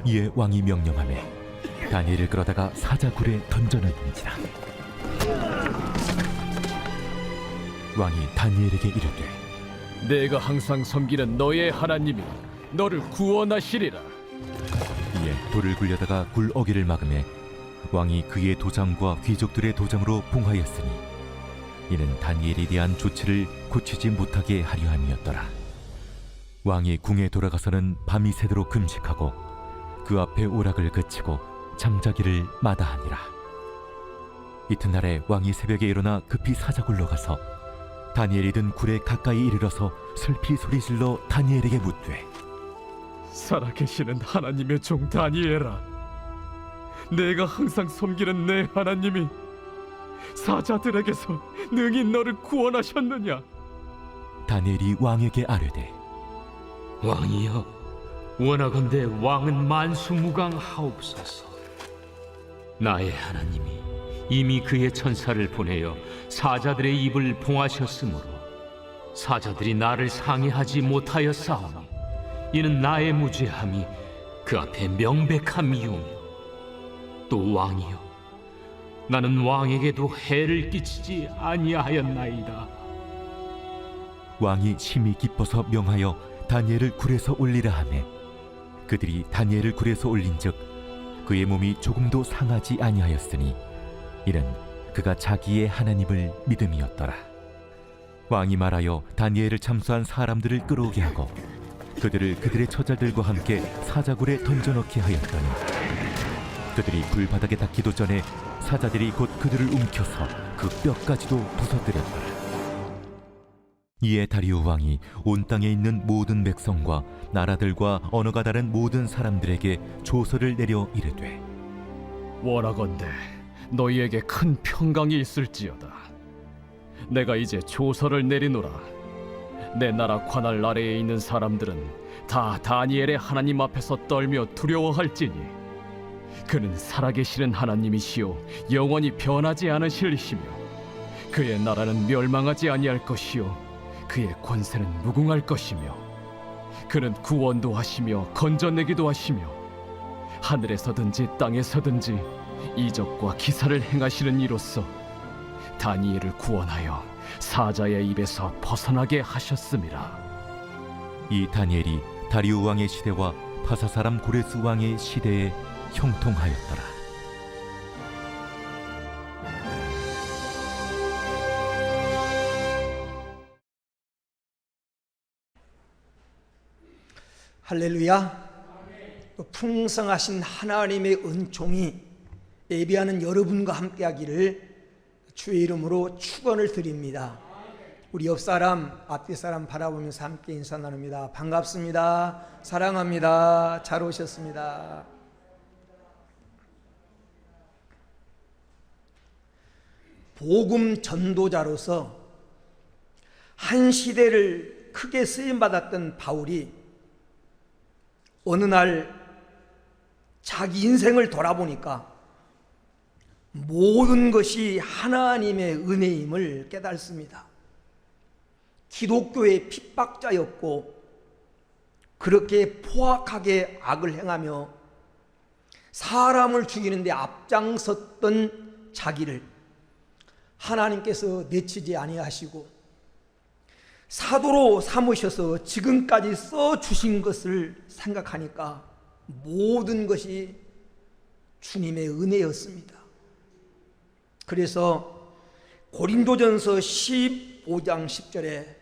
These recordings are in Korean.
이에 왕이 명령하며 다니엘을 끌어다가 사자굴에 던져넣은지라. 왕이 다니엘에게 이르되 내가 항상 섬기는 너의 하나님이 너를 구원하시리라. 이에 돌을 굴려다가 굴 어귀를 막음에 왕이 그의 도장과 귀족들의 도장으로 봉하였으니 이는 다니엘에 대한 조치를 고치지 못하게 하려 함이었더라. 왕이 궁에 돌아가서는 밤이 새도록 금식하고 그 앞에 오락을 그치고 잠자기를 마다하니라. 이튿날에 왕이 새벽에 일어나 급히 사자굴로 가서 다니엘이 든 굴에 가까이 이르러서 슬피 소리질러 다니엘에게 묻되 살아계시는 하나님의 종 다니엘아, 내가 항상 섬기는 내 하나님이 사자들에게서 능히 너를 구원하셨느냐? 다니엘이 왕에게 아뢰되 왕이여, 원하건대 왕은 만수무강하옵소서. 나의 하나님이 이미 그의 천사를 보내어 사자들의 입을 봉하셨으므로 사자들이 나를 상해하지 못하였사오니 이는 나의 무죄함이 그 앞에 명백함이오며, 또 왕이여, 나는 왕에게도 해를 끼치지 아니하였나이다. 왕이 심히 기뻐서 명하여 다니엘을 굴에서 올리라 하매 그들이 다니엘을 굴에서 올린즉 그의 몸이 조금도 상하지 아니하였으니 이는 그가 자기의 하나님을 믿음이었더라. 왕이 말하여 다니엘을 참수한 사람들을 끌어오게 하고 그들을 그들의 처자들과 함께 사자굴에 던져넣게 하였더니 그들이 굴 바닥에 닿기도 전에 사자들이 곧 그들을 움켜서 그 뼈까지도 부서뜨렸더라. 이에 다리오 왕이 온 땅에 있는 모든 백성과 나라들과 언어가 다른 모든 사람들에게 조서를 내려 이르되 원하건대 너희에게 큰 평강이 있을지어다. 내가 이제 조서를 내리노라. 내 나라 관할 아래에 있는 사람들은 다 다니엘의 하나님 앞에서 떨며 두려워할지니 그는 살아계시는 하나님이시요 영원히 변하지 않으실 이시며 그의 나라는 멸망하지 아니할 것이요 그의 권세는 무궁할 것이며 그는 구원도 하시며 건져내기도 하시며 하늘에서든지 땅에서든지 이적과 기사를 행하시는 이로써 다니엘을 구원하여 사자의 입에서 벗어나게 하셨음이라. 이 다니엘이 다리오 왕의 시대와 파사 사람 고레스 왕의 시대에 형통하였더라. 할렐루야. 또 풍성하신 하나님의 은총이 예배하는 여러분과 함께하기를 주의 이름으로 축원을 드립니다. 우리 옆 사람, 앞뒤 사람 바라보면서 함께 인사 나눕니다. 반갑습니다. 사랑합니다. 잘 오셨습니다. 복음 전도자로서 한 시대를 크게 쓰임받았던 바울이 어느 날 자기 인생을 돌아보니까 모든 것이 하나님의 은혜임을 깨닫습니다. 기독교의 핍박자였고 그렇게 포악하게 악을 행하며 사람을 죽이는 데 앞장섰던 자기를 하나님께서 내치지 아니하시고 사도로 삼으셔서 지금까지 써주신 것을 생각하니까 모든 것이 주님의 은혜였습니다. 그래서 고린도전서 15장 10절에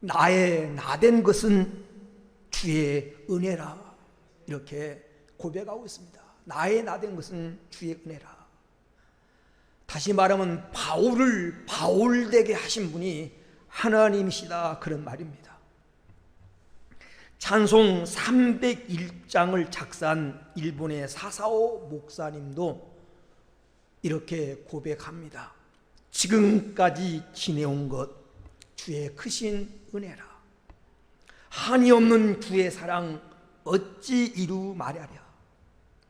나의 나된 것은 주의 은혜라 이렇게 고백하고 있습니다. 나의 나된 것은 주의 은혜라. 다시 말하면 바울을 바울되게 하신 분이 하나님이시다 그런 말입니다. 찬송 301장을 작사한 일본의 사사오 목사님도 이렇게 고백합니다. 지금까지 지내온 것 주의 크신 은혜라. 한이 없는 주의 사랑 어찌 이루 말하랴.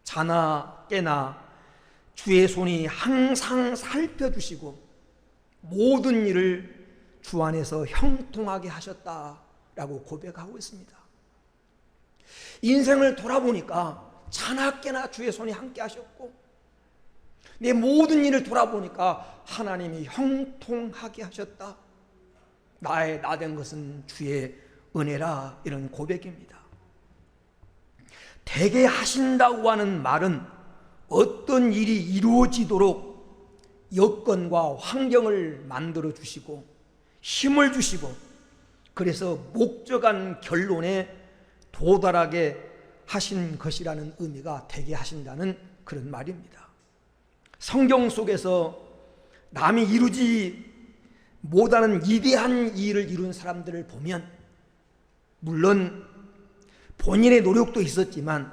자나 깨나 주의 손이 항상 살펴주시고 모든 일을 주 안에서 형통하게 하셨다라고 고백하고 있습니다. 인생을 돌아보니까 자나깨나 주의 손이 함께 하셨고, 내 모든 일을 돌아보니까 하나님이 형통하게 하셨다. 나의 나된 것은 주의 은혜라. 이런 고백입니다. 되게 하신다고 하는 말은 어떤 일이 이루어지도록 여건과 환경을 만들어 주시고 힘을 주시고, 그래서 목적한 결론에 도달하게 하신 것이라는 의미가 되게 하신다는 그런 말입니다. 성경 속에서 남이 이루지 못하는 위대한 일을 이룬 사람들을 보면, 물론 본인의 노력도 있었지만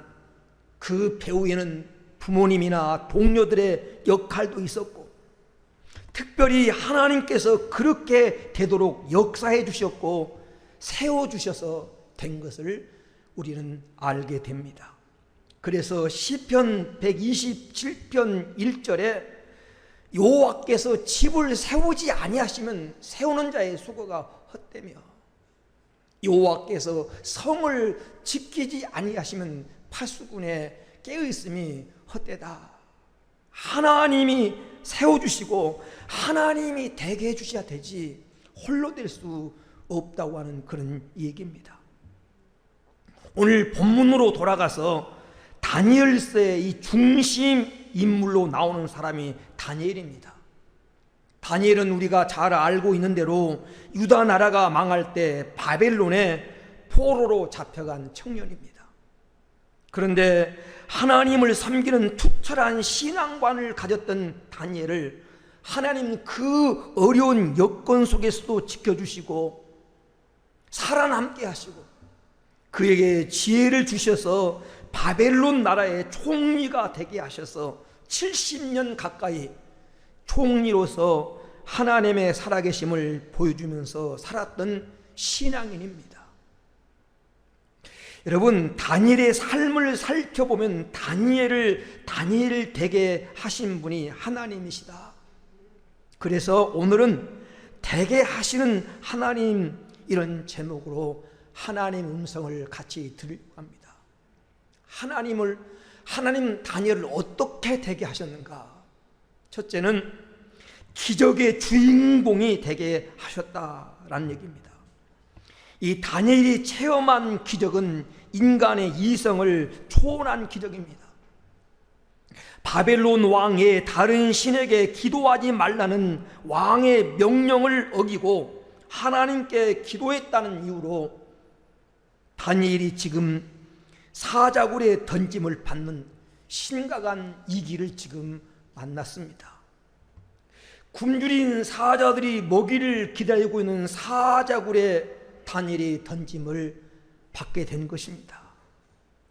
그 배후에는 부모님이나 동료들의 역할도 있었고, 특별히 하나님께서 그렇게 되도록 역사해 주셨고 세워주셔서 된 것을 우리는 알게 됩니다. 그래서 시편 127편 1절에 여호와께서 집을 세우지 아니하시면 세우는 자의 수고가 헛되며, 여호와께서 성을 지키지 아니하시면 파수꾼의 깨어있음이 헛되다. 하나님이 세워주시고 하나님이 되게 해주셔야 되지 홀로 될 수 없다고 하는 그런 얘기입니다. 오늘 본문으로 돌아가서 다니엘서의 이 중심 인물로 나오는 사람이 다니엘입니다. 다니엘은 우리가 잘 알고 있는 대로 유다 나라가 망할 때 바벨론에 포로로 잡혀간 청년입니다. 그런데 하나님을 섬기는 투철한 신앙관을 가졌던 다니엘을 하나님 그 어려운 여건 속에서도 지켜주시고 살아남게 하시고 그에게 지혜를 주셔서 바벨론 나라의 총리가 되게 하셔서 70년 가까이 총리로서 하나님의 살아계심을 보여주면서 살았던 신앙인입니다. 여러분, 다니엘의 삶을 살펴보면 다니엘을 되게 하신 분이 하나님이시다. 그래서 오늘은 되게 하시는 하나님, 이런 제목으로 하나님 음성을 같이 들으려고 합니다. 하나님 다니엘을 어떻게 되게 하셨는가? 첫째는 기적의 주인공이 되게 하셨다라는 얘기입니다. 이 다니엘이 체험한 기적은 인간의 이성을 초월한 기적입니다. 바벨론 왕의 다른 신에게 기도하지 말라는 왕의 명령을 어기고 하나님께 기도했다는 이유로 다니엘이 지금 사자굴에 던짐을 받는 심각한 위기를 지금 만났습니다. 굶주린 사자들이 먹이를 기다리고 있는 사자굴에 다니엘이 던짐을 받게 된 것입니다.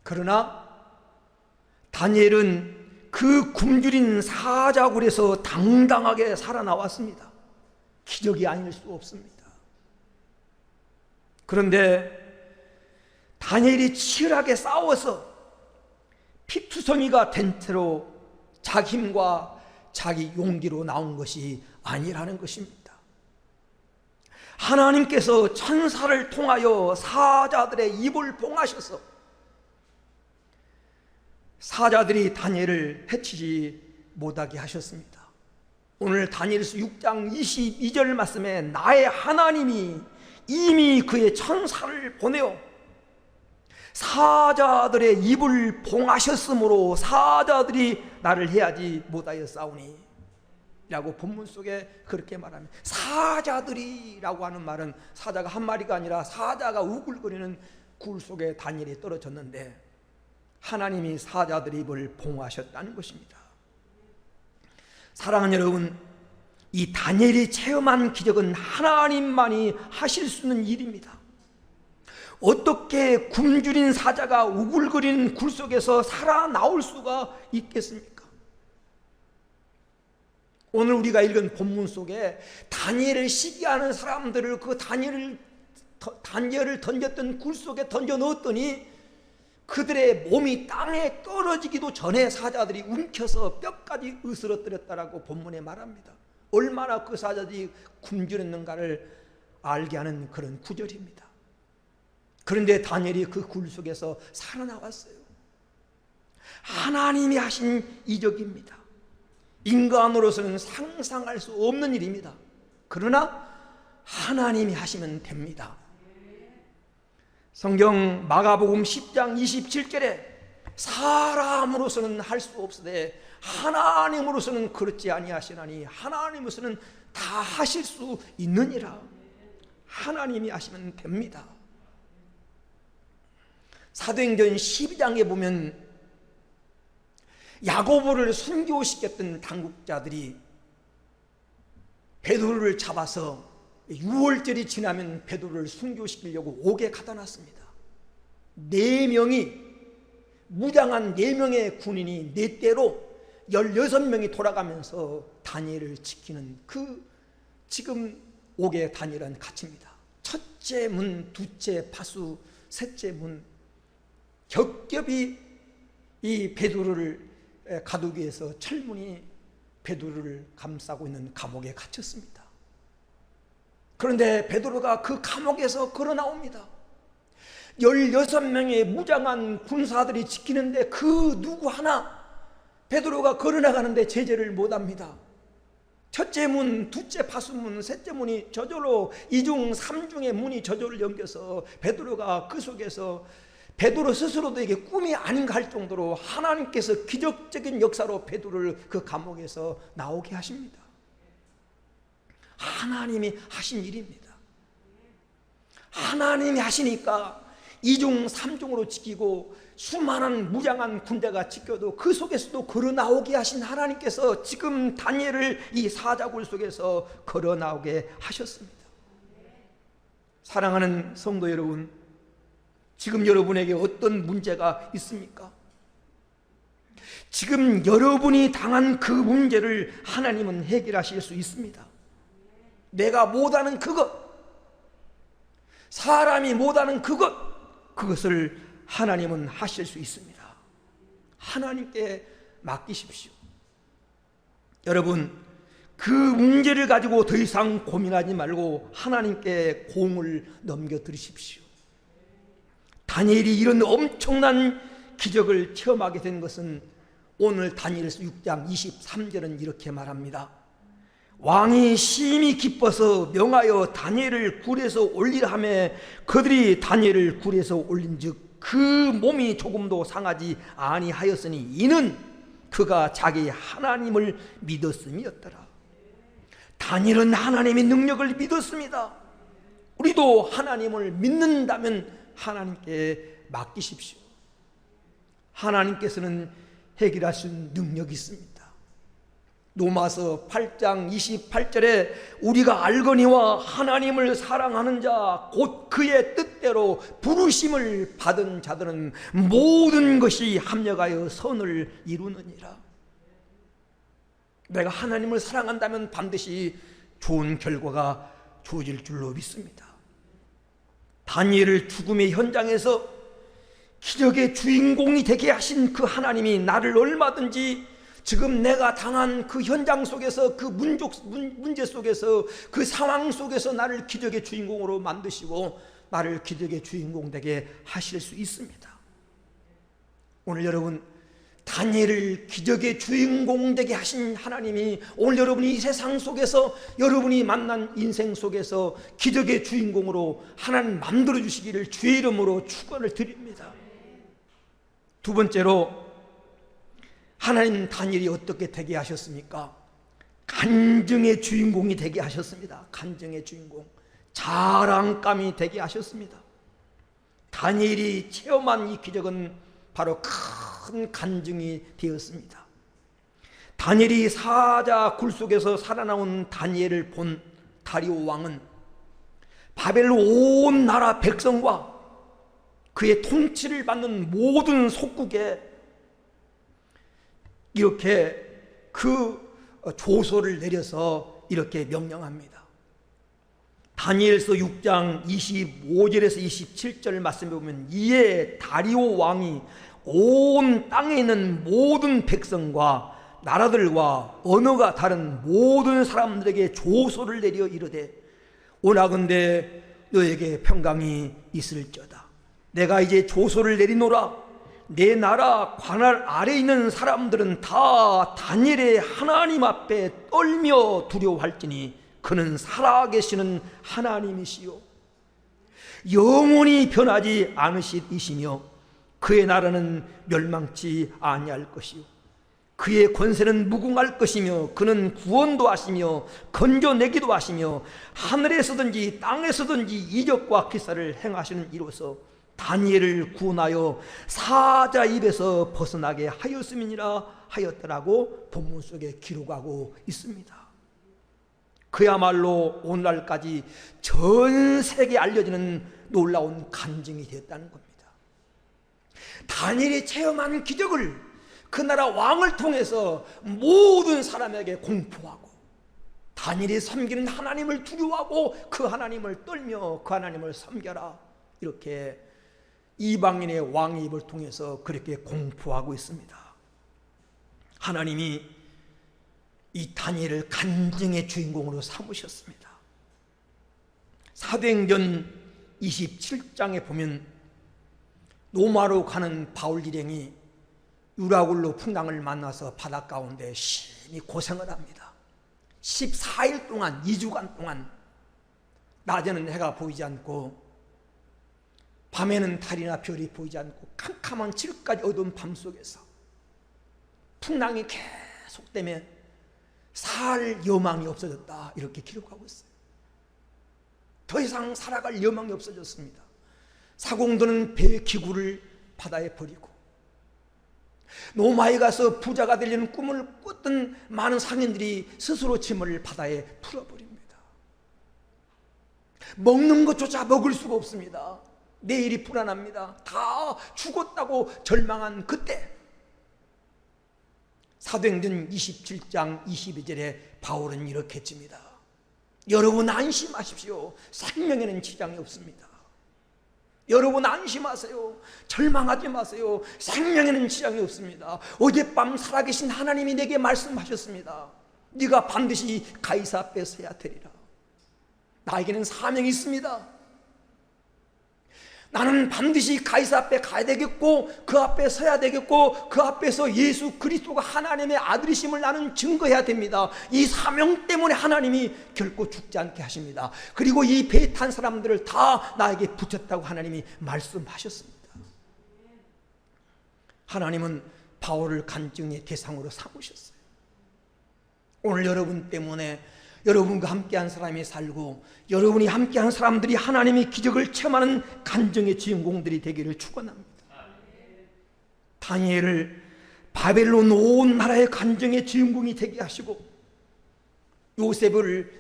그러나 다니엘은 그 굶주린 사자굴에서 당당하게 살아나왔습니다. 기적이 아닐 수 없습니다. 그런데 다니엘이 치열하게 싸워서 피투성이가 된 채로 자기 힘과 자기 용기로 나온 것이 아니라는 것입니다. 하나님께서 천사를 통하여 사자들의 입을 봉하셔서 사자들이 다니엘을 해치지 못하게 하셨습니다. 오늘 다니엘서 6장 22절 말씀에 나의 하나님이 이미 그의 천사를 보내어 사자들의 입을 봉하셨으므로 사자들이 나를 해하지 못하였사오니 라고 본문 속에 그렇게 말합니다. 사자들이라고 하는 말은 사자가 한 마리가 아니라 사자가 우글거리는 굴 속에 다니엘이 떨어졌는데 하나님이 사자들의 입을 봉하셨다는 것입니다. 사랑하는 여러분, 이 다니엘이 체험한 기적은 하나님만이 하실 수 있는 일입니다. 어떻게 굶주린 사자가 우글거리는 굴 속에서 살아나올 수가 있겠습니까? 오늘 우리가 읽은 본문 속에 다니엘을 시기하는 사람들을 그 다니엘을 던졌던 굴 속에 던져 넣었더니 그들의 몸이 땅에 떨어지기도 전에 사자들이 움켜서 뼈까지 으스러뜨렸다라고 본문에 말합니다. 얼마나 그 사자들이 굶주렸는가를 알게 하는 그런 구절입니다. 그런데 다니엘이 그 굴 속에서 살아나왔어요. 하나님이 하신 이적입니다. 인간으로서는 상상할 수 없는 일입니다. 그러나 하나님이 하시면 됩니다. 성경 마가복음 10장 27절에 사람으로서는 할 수 없으되 하나님으로서는 그렇지 아니하시나니 하나님으로서는 다 하실 수 있느니라. 하나님이 하시면 됩니다. 사도행전 12장에 보면 야고보를 순교시켰던 당국자들이 베드로를 잡아서 6월절이 지나면 베드로를 순교시키려고 옥에 가다 놨습니다. 4명이 무장한 4명의 군인이 4대로 16명이 돌아가면서 다니엘을 지키는 그 지금 옥에 다니엘은 갇힙니다. 첫째 문, 둘째 파수, 셋째 문, 겹겹이 이 베드로를 가두기 위해서 철문이 베드로를 감싸고 있는 감옥에 갇혔습니다. 그런데 베드로가 그 감옥에서 걸어 나옵니다. 16명의 무장한 군사들이 지키는데 그 누구 하나 베드로가 걸어 나가는데 제재를 못합니다. 첫째 문, 둘째 파수문, 셋째 문이 저절로 2중 3중의 문이 저절로 연겨서 베드로가 그 속에서 베드로 스스로도 이게 꿈이 아닌가 할 정도로 하나님께서 기적적인 역사로 베드로를 그 감옥에서 나오게 하십니다. 하나님이 하신 일입니다. 하나님이 하시니까 2중 3중으로 지키고 수많은 무장한 군대가 지켜도 그 속에서도 걸어 나오게 하신 하나님께서 지금 다니엘을 이 사자굴 속에서 걸어 나오게 하셨습니다. 사랑하는 성도 여러분, 지금 여러분에게 어떤 문제가 있습니까? 지금 여러분이 당한 그 문제를 하나님은 해결하실 수 있습니다. 내가 못하는 그것, 사람이 못하는 그것을 하나님은 하실 수 있습니다. 하나님께 맡기십시오. 여러분, 그 문제를 가지고 더 이상 고민하지 말고 하나님께 공을 넘겨드리십시오. 다니엘이 이런 엄청난 기적을 체험하게 된 것은 오늘 다니엘서 6장 23절은 이렇게 말합니다. 왕이 심히 기뻐서 명하여 다니엘을 굴에서 올리라 하며 그들이 다니엘을 굴에서 올린즉 그 몸이 조금도 상하지 아니하였으니 이는 그가 자기 하나님을 믿었음이었더라. 다니엘은 하나님의 능력을 믿었습니다. 우리도 하나님을 믿는다면 하나님께 맡기십시오. 하나님께서는 해결할 수 있는 능력이 있습니다. 로마서 8장 28절에 우리가 알거니와 하나님을 사랑하는 자 곧 그의 뜻대로 부르심을 받은 자들은 모든 것이 합력하여 선을 이루느니라. 내가 하나님을 사랑한다면 반드시 좋은 결과가 주어질 줄로 믿습니다. 다니엘을 죽음의 현장에서 기적의 주인공이 되게 하신 그 하나님이 나를 얼마든지 지금 내가 당한 그 현장 속에서 그 문제 속에서 그 상황 속에서 나를 기적의 주인공으로 만드시고 나를 기적의 주인공 되게 하실 수 있습니다. 오늘 여러분, 다니엘을 기적의 주인공 되게 하신 하나님이 오늘 여러분이 이 세상 속에서 여러분이 만난 인생 속에서 기적의 주인공으로 하나님 만들어 주시기를 주의 이름으로 축원을 드립니다. 두 번째로, 하나님 다니엘이 어떻게 되게 하셨습니까? 간증의 주인공이 되게 하셨습니다. 간증의 주인공, 자랑감이 되게 하셨습니다. 다니엘이 체험한 이 기적은 바로 큰 간증이 되었습니다. 다니엘이 사자 굴 속에서 살아나온 다니엘을 본 다리오 왕은 바벨론 온 나라 백성과 그의 통치를 받는 모든 속국에 이렇게 그 조서를 내려서 이렇게 명령합니다. 다니엘서 6장 25절에서 27절 말씀에 보면 이에 다리오 왕이 온 땅에 있는 모든 백성과 나라들과 언어가 다른 모든 사람들에게 조서를 내려 이르되 원하건대 너에게 평강이 있을지어다. 내가 이제 조소를 내리노라. 내 나라 관할 아래 있는 사람들은 다 다니엘의 하나님 앞에 떨며 두려워할지니 그는 살아계시는 하나님이시요 영원히 변하지 않으시이시며 그의 나라는 멸망치 아니할 것이요 그의 권세는 무궁할 것이며 그는 구원도 하시며 건져내기도 하시며 하늘에서든지 땅에서든지 이적과 기사를 행하시는 이로서 다니엘을 구원하여 사자 입에서 벗어나게 하였음이니라 하였더라고 본문 속에 기록하고 있습니다. 그야말로 오늘날까지 전 세계에 알려지는 놀라운 간증이 되었다는 겁니다. 다니엘이 체험한 기적을 그 나라 왕을 통해서 모든 사람에게 공포하고 다니엘이 섬기는 하나님을 두려워하고 그 하나님을 떨며 그 하나님을 섬겨라 이렇게 이방인의 왕의 입을 통해서 그렇게 공포하고 있습니다. 하나님이 이 다니엘을 간증의 주인공으로 삼으셨습니다. 사도행전 27장에 보면 로마로 가는 바울 일행이 유라굴로 풍랑을 만나서 바다 가운데 심히 고생을 합니다. 14일 동안 2주간 동안 낮에는 해가 보이지 않고 밤에는 달이나 별이 보이지 않고 캄캄한 지극까지 어두운 밤 속에서 풍랑이 계속되면 살 여망이 없어졌다 이렇게 기록하고 있어요. 더 이상 살아갈 여망이 없어졌습니다. 사공도는 배의 기구를 바다에 버리고 로마에 가서 부자가 되려는 꿈을 꿨던 많은 상인들이 스스로 짐을 바다에 풀어버립니다. 먹는 것조차 먹을 수가 없습니다. 내일이 불안합니다. 다 죽었다고 절망한 그때 사도행전 27장 22절에 바울은 이렇게 칩니다. 여러분 안심하십시오. 생명에는 지장이 없습니다. 여러분 안심하세요. 절망하지 마세요. 생명에는 지장이 없습니다. 어젯밤 살아계신 하나님이 내게 말씀하셨습니다. 네가 반드시 가이사 앞에 서야 되리라. 나에게는 사명이 있습니다. 나는 반드시 가이사 앞에 가야 되겠고 그 앞에 서야 되겠고 그 앞에서 예수 그리스도가 하나님의 아들이심을 나는 증거해야 됩니다. 이 사명 때문에 하나님이 결코 죽지 않게 하십니다. 그리고 이 배에 탄 사람들을 다 나에게 붙였다고 하나님이 말씀하셨습니다. 하나님은 바울을 간증의 대상으로 삼으셨어요. 오늘 여러분 때문에 여러분과 함께한 사람이 살고 여러분이 함께한 사람들이 하나님의 기적을 체험하는 간증의 주인공들이 되기를 축원합니다. 다니엘을 바벨론 온 나라의 간증의 주인공이 되게 하시고 요셉을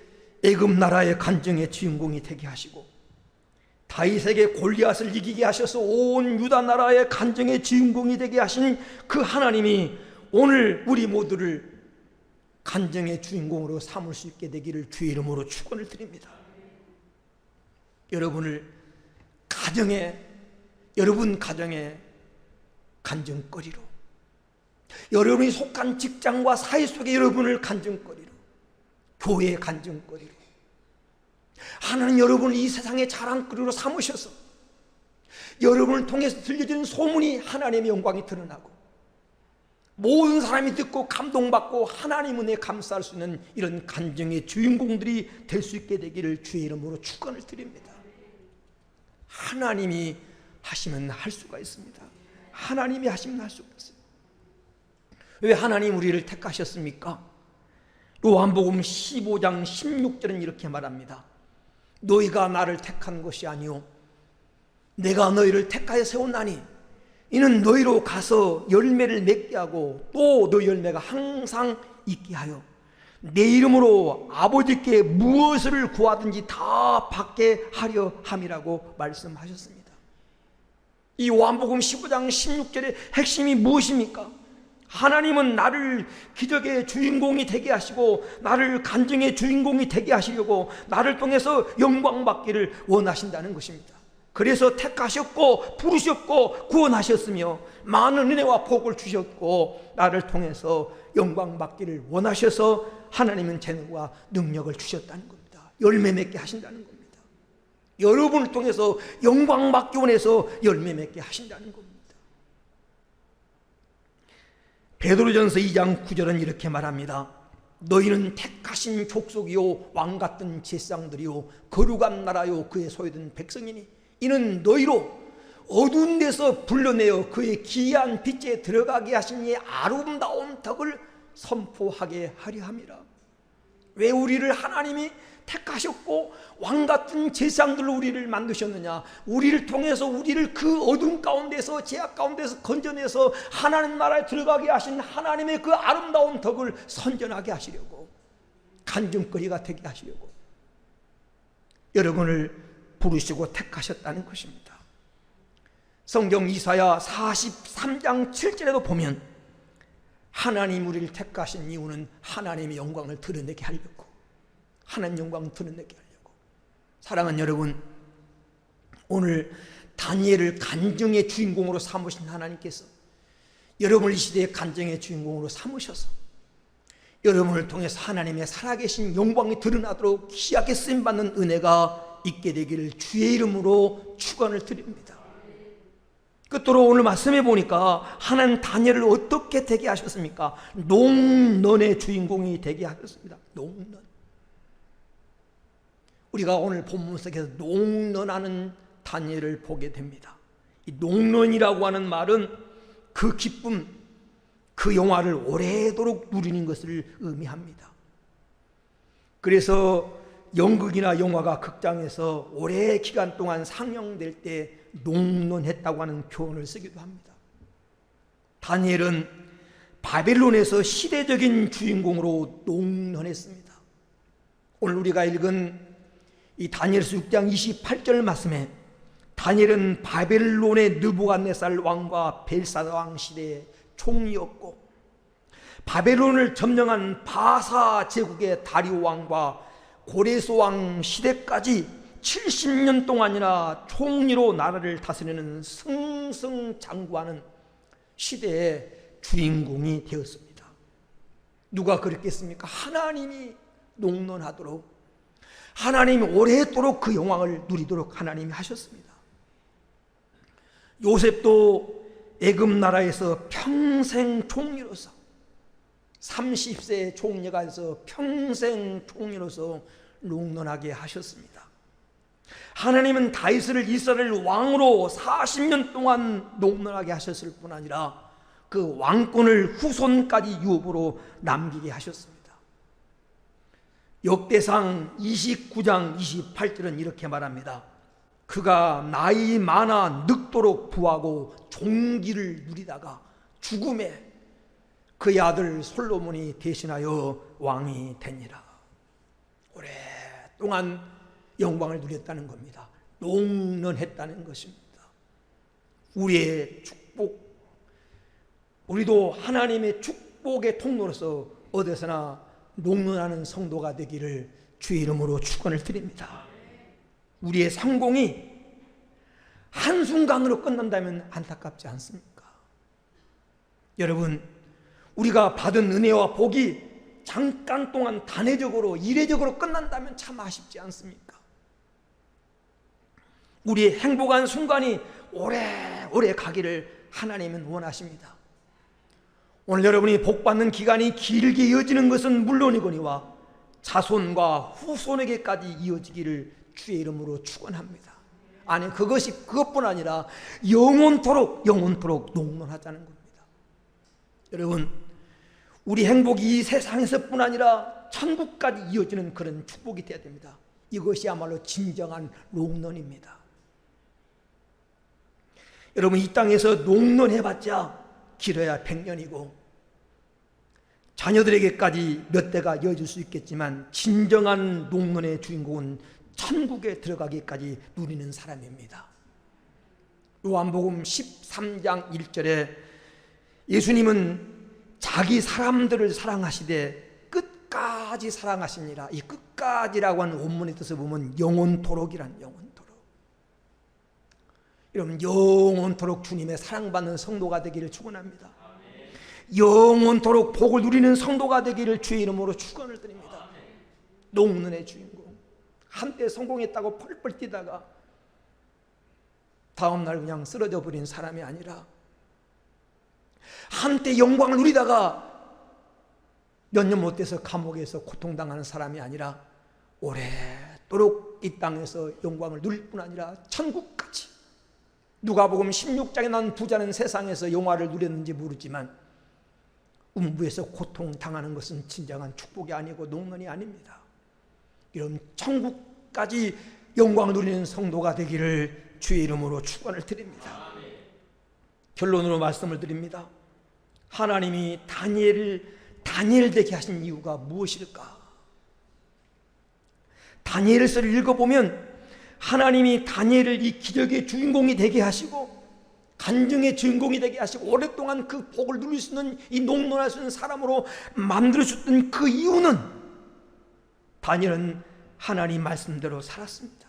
애굽 나라의 간증의 주인공이 되게 하시고 다윗에게 골리앗을 이기게 하셔서 온 유다 나라의 간증의 주인공이 되게 하신 그 하나님이 오늘 우리 모두를 간증의 주인공으로 삼을 수 있게 되기를 주의 이름으로 축원을 드립니다. 여러분 가정의 간증거리로, 여러분이 속한 직장과 사회 속에 여러분을 간증거리로, 교회의 간증거리로, 하나님 여러분을 이 세상의 자랑거리로 삼으셔서 여러분을 통해서 들려지는 소문이 하나님의 영광이 드러나고 모든 사람이 듣고 감동받고 하나님 은혜에 감사할 수 있는 이런 간증의 주인공들이 될 수 있게 되기를 주의 이름으로 축원을 드립니다. 하나님이 하시면 할 수가 있습니다. 하나님이 하시면 할 수가 있어요. 왜 하나님 우리를 택하셨습니까? 요한복음 15장 16절은 이렇게 말합니다. 너희가 나를 택한 것이 아니오 내가 너희를 택하여 세웠나니 이는 너희로 가서 열매를 맺게 하고 또 너 열매가 항상 있게 하여 내 이름으로 아버지께 무엇을 구하든지 다 받게 하려 함이라고 말씀하셨습니다. 이 요한복음 15장 16절의 핵심이 무엇입니까? 하나님은 나를 기적의 주인공이 되게 하시고 나를 간증의 주인공이 되게 하시려고 나를 통해서 영광 받기를 원하신다는 것입니다. 그래서 택하셨고 부르셨고 구원하셨으며 많은 은혜와 복을 주셨고 나를 통해서 영광 받기를 원하셔서 하나님은 재능과 능력을 주셨다는 겁니다. 열매 맺게 하신다는 겁니다. 여러분을 통해서 영광 받기 원해서 열매 맺게 하신다는 겁니다. 베드로전서 2장 9절은 이렇게 말합니다. 너희는 택하신 족속이요 왕같은 제사장들이요 거룩한 나라요 그의 소유된 백성이니 이는 너희로 어두운 데서 불러내어 그의 기이한 빛에 들어가게 하신 이의 아름다운 덕을 선포하게 하려 함이라. 왜 우리를 하나님이 택하셨고 왕같은 제사장들로 우리를 만드셨느냐? 우리를 통해서 우리를 그 어둠 가운데서 죄악 가운데서 건져내서 하나님 나라에 들어가게 하신 하나님의 그 아름다운 덕을 선전하게 하시려고, 간증거리가 되게 하시려고 여러분을 부르시고 택하셨다는 것입니다. 성경 이사야 43장 7절에도 보면 하나님 우리를 택하신 이유는 하나님의 영광을 드러내게 하려고, 하나님 영광을 드러내게 하려고. 사랑하는 여러분, 오늘 다니엘을 간증의 주인공으로 삼으신 하나님께서 여러분을 이 시대의 간증의 주인공으로 삼으셔서 여러분을 통해서 하나님의 살아계신 영광이 드러나도록 귀하게 쓰임받는 은혜가 있게 되기를 주의 이름으로 축원을 드립니다. 끝으로 오늘 말씀해 보니까 하나님 다니엘을 어떻게 되게 하셨습니까? 농넌의 주인공이 되게 하셨습니다. 농넌. 우리가 오늘 본문 속에서 농넌하는 다니엘을 보게 됩니다. 이 농넌이라고 하는 말은 그 기쁨, 그 영화를 오래도록 누리는 것을 의미합니다. 그래서 연극이나 영화가 극장에서 오래 기간 동안 상영될 때 농넌했다고 하는 표현을 쓰기도 합니다. 다니엘은 바벨론에서 시대적인 주인공으로 농넌했습니다. 오늘 우리가 읽은 이 다니엘서 6장 28절 말씀에 다니엘은 바벨론의 느부갓네살 왕과 벨사다 왕 시대의 총리였고, 바벨론을 점령한 바사 제국의 다리오 왕과 고레스 왕 시대까지 70년 동안이나 총리로 나라를 다스리는 승승장구하는 시대의 주인공이 되었습니다. 누가 그랬겠습니까? 하나님이 농넌하도록, 하나님이 오래도록 그 영광을 누리도록 하나님이 하셨습니다. 요셉도 애굽 나라에서 평생 총리로서 30세의 총리가 돼서 평생 총리로서 농넌하게 하셨습니다. 하나님은 다윗을 이스라엘 왕으로 40년 동안 농넌하게 하셨을 뿐 아니라 그 왕권을 후손까지 유업으로 남기게 하셨습니다. 역대상 29장 28절은 이렇게 말합니다. 그가 나이 많아 늙도록 부하고 종기를 누리다가 죽음에 그의 아들 솔로몬이 대신하여 왕이 되니라. 오랫동안 영광을 누렸다는 겁니다. 농넌했다는 것입니다. 우리의 축복, 우리도 하나님의 축복의 통로로서 어디서나 농넌하는 성도가 되기를 주의 이름으로 축원을 드립니다. 우리의 성공이 한순간으로 끝난다면 안타깝지 않습니까? 여러분, 우리가 받은 은혜와 복이 잠깐 동안 단회적으로 이례적으로 끝난다면 참 아쉽지 않습니까? 우리의 행복한 순간이 오래오래 가기를 하나님은 원하십니다. 오늘 여러분이 복받는 기간이 길게 이어지는 것은 물론이거니와 자손과 후손에게까지 이어지기를 주의 이름으로 축원합니다. 아니, 그것뿐 아니라 영원토록 농넌하자는 겁니다. 여러분, 우리 행복이 이 세상에서뿐 아니라 천국까지 이어지는 그런 축복이 되어야 됩니다. 이것이야말로 진정한 농넌입니다. 여러분, 이 땅에서 농넌해봤자 길어야 100년이고 자녀들에게까지 몇 대가 이어질 수 있겠지만 진정한 농넌의 주인공은 천국에 들어가기까지 누리는 사람입니다. 요한복음 13장 1절에 예수님은 자기 사람들을 사랑하시되 끝까지 사랑하시니라. 이 끝까지라고 하는 원문의 뜻을 보면 영원토록이란, 영원토록. 여러분, 영원토록 주님의 사랑받는 성도가 되기를 축원합니다. 영원토록 복을 누리는 성도가 되기를 주의 이름으로 축원을 드립니다. 농넌의 주인공, 한때 성공했다고 펄펄 뛰다가 다음날 그냥 쓰러져 버린 사람이 아니라, 한때 영광을 누리다가 몇 년 못 돼서 감옥에서 고통당하는 사람이 아니라, 오랫도록 이 땅에서 영광을 누릴 뿐 아니라 천국까지. 누가복음 16장에 나온 부자는 세상에서 영화를 누렸는지 모르지만 음부에서 고통당하는 것은 진정한 축복이 아니고 농난이 아닙니다. 이런 천국까지 영광을 누리는 성도가 되기를 주의 이름으로 축원을 드립니다. 결론으로 말씀을 드립니다. 하나님이 다니엘 되게 하신 이유가 무엇일까? 다니엘서를 읽어보면 하나님이 다니엘을 이 기적의 주인공이 되게 하시고 간증의 주인공이 되게 하시고 오랫동안 그 복을 누릴 수 있는, 이 농론할 수 있는 사람으로 만들어주셨던 그 이유는, 다니엘은 하나님 말씀대로 살았습니다.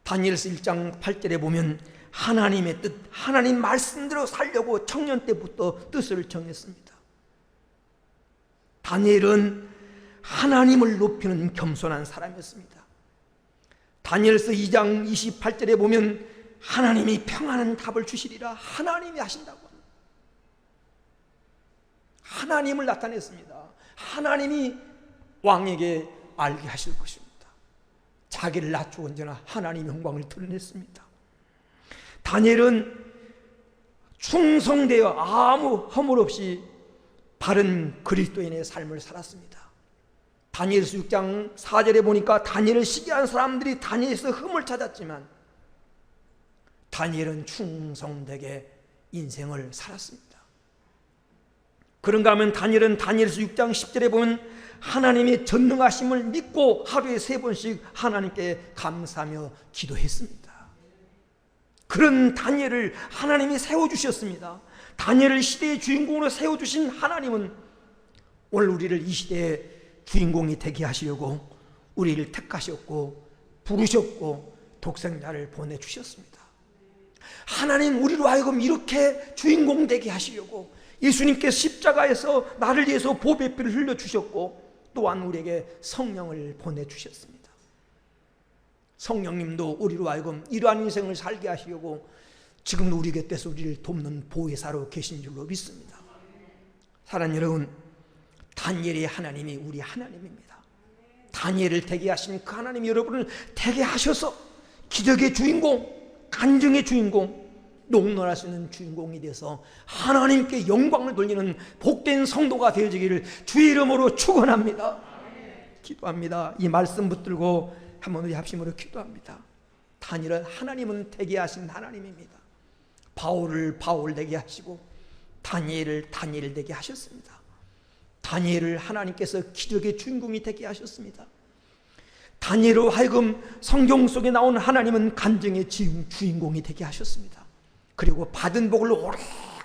다니엘서 1장 8절에 보면 하나님의 뜻, 하나님 말씀대로 살려고 청년 때부터 뜻을 정했습니다. 다니엘은 하나님을 높이는 겸손한 사람이었습니다. 다니엘서 2장 28절에 보면 하나님이 평안한 답을 주시리라, 하나님이 하신다고 합니다. 하나님을 나타냈습니다. 하나님이 왕에게 알게 하실 것입니다. 자기를 낮추고 언제나 하나님의 영광을 드러냈습니다. 다니엘은 충성되어 아무 허물 없이 바른 그리스도인의 삶을 살았습니다. 다니엘서 6장 4절에 보니까 다니엘을 시기한 사람들이 다니엘에서 흠을 찾았지만 다니엘은 충성되게 인생을 살았습니다. 그런가 하면 다니엘은 다니엘서 6장 10절에 보면 하나님의 전능하심을 믿고 하루에 3번씩 하나님께 감사하며 기도했습니다. 그런 다니엘을 하나님이 세워주셨습니다. 다니엘을 시대의 주인공으로 세워주신 하나님은 오늘 우리를 이 시대의 주인공이 되게 하시려고 우리를 택하셨고 부르셨고 독생자를 보내주셨습니다. 하나님 우리로 하여금 이렇게 주인공 되게 하시려고 예수님께서 십자가에서 나를 위해서 보배의 피를 흘려주셨고 또한 우리에게 성령을 보내주셨습니다. 성령님도 우리로 하여금 이러한 인생을 살게 하시려고 지금도 우리 곁에서 우리를 돕는 보혜사로 계신 줄로 믿습니다. 사랑하는 여러분, 다니엘의 하나님이 우리 하나님입니다. 다니엘을 되게 하신 그 하나님이 여러분을 되게 하셔서 기적의 주인공, 간증의 주인공, 농론할 수 있는 주인공이 돼서 하나님께 영광을 돌리는 복된 성도가 되어지기를 주의 이름으로 축원합니다. 기도합니다. 이 말씀 붙들고 한번 우리 합심으로 기도합니다. 다니엘은 하나님은 되게 하신 하나님입니다. 바울을 바울 되게 하시고 다니엘을 다니엘 되게 하셨습니다. 다니엘을 하나님께서 기적의 주인공이 되게 하셨습니다. 다니엘로 하여금 성경 속에 나오는 하나님은 간증의 주인공이 되게 하셨습니다. 그리고 받은 복을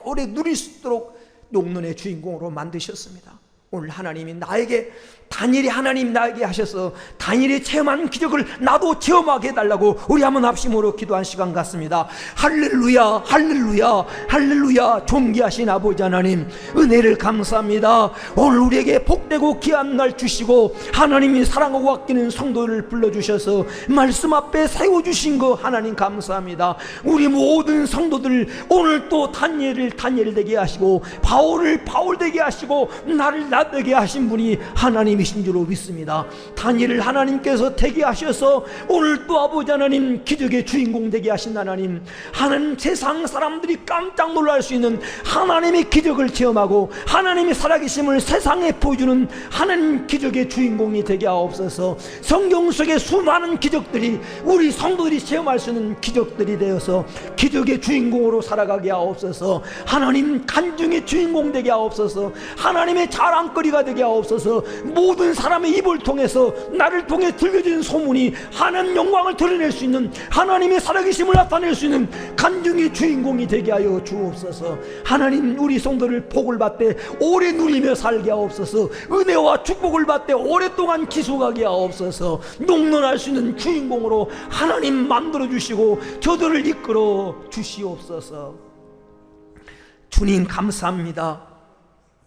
오래 누릴 수 있도록 농론의 주인공으로 만드셨습니다. 오늘 하나님이 나에게, 다니엘이 하나님 나에게 하셔서 다니엘이 체험한 기적을 나도 체험하게 해달라고 우리 한번 합심으로 기도한 시간 같습니다. 할렐루야, 할렐루야, 할렐루야. 존귀하신 아버지 하나님, 은혜를 감사합니다. 오늘 우리에게 복되고 귀한 날 주시고 하나님이 사랑하고 아끼는 성도를 불러주셔서 말씀 앞에 세워주신 거 하나님 감사합니다. 우리 모든 성도들 오늘 또 다니엘을 다니엘 되게 하시고 바울을 바울 되게 하시고 나를 나 되게 하신 분이 하나님이신 줄로 믿습니다. 다니엘을 하나님께서 되게 하셔서 오늘 또 아버지 하나님 기적의 주인공 되게 하신 하나님, 하나님 세상 사람들이 깜짝 놀랄 수 있는 하나님의 기적을 체험하고 하나님의 살아계심을 세상에 보여주는 하나님 기적의 주인공이 되게 하옵소서. 성경 속에 수많은 기적들이 우리 성도들이 체험할 수 있는 기적들이 되어서 기적의 주인공으로 살아가게 하옵소서. 하나님 간증의 주인공 되게 하옵소서. 하나님의 자랑 거리가 되게 하옵소서. 모든 사람의 입을 통해서 나를 통해 들려지는 소문이 하나님 영광을 드러낼 수 있는, 하나님의 살아계심을 나타낼 수 있는 간증의 주인공이 되게 하여 주옵소서. 하나님 우리 성도를 복을 받되 오래 누리며 살게 하옵소서. 은혜와 축복을 받되 오랫동안 기속하게 하옵소서. 농론할 수 있는 주인공으로 하나님 만들어 주시고 저들을 이끌어 주시옵소서. 주님 감사합니다.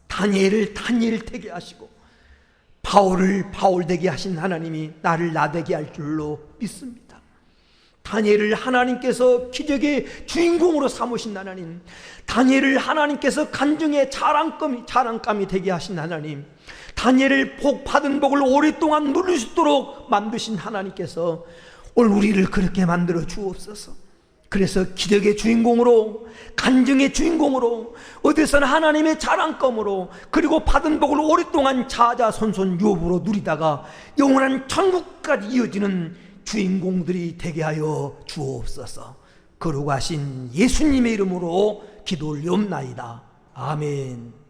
다니엘을 다니엘 되게 하시고 바울을 바울 되게 하신 하나님이 나를 나 되게 할 줄로 믿습니다. 다니엘을 하나님께서 기적의 주인공으로 삼으신 하나님, 다니엘을 하나님께서 간증의 자랑감이 되게 하신 하나님, 다니엘을 복 받은 복을 오랫동안 누릴 수 있도록 만드신 하나님께서 오늘 우리를 그렇게 만들어 주옵소서. 그래서 기적의 주인공으로, 간증의 주인공으로, 어디서는 하나님의 자랑감으로, 그리고 받은 복을 오랫동안 자자손손 유업으로 누리다가 영원한 천국까지 이어지는 주인공들이 되게 하여 주옵소서. 거룩하신 예수님의 이름으로 기도 올리옵나이다. 아멘.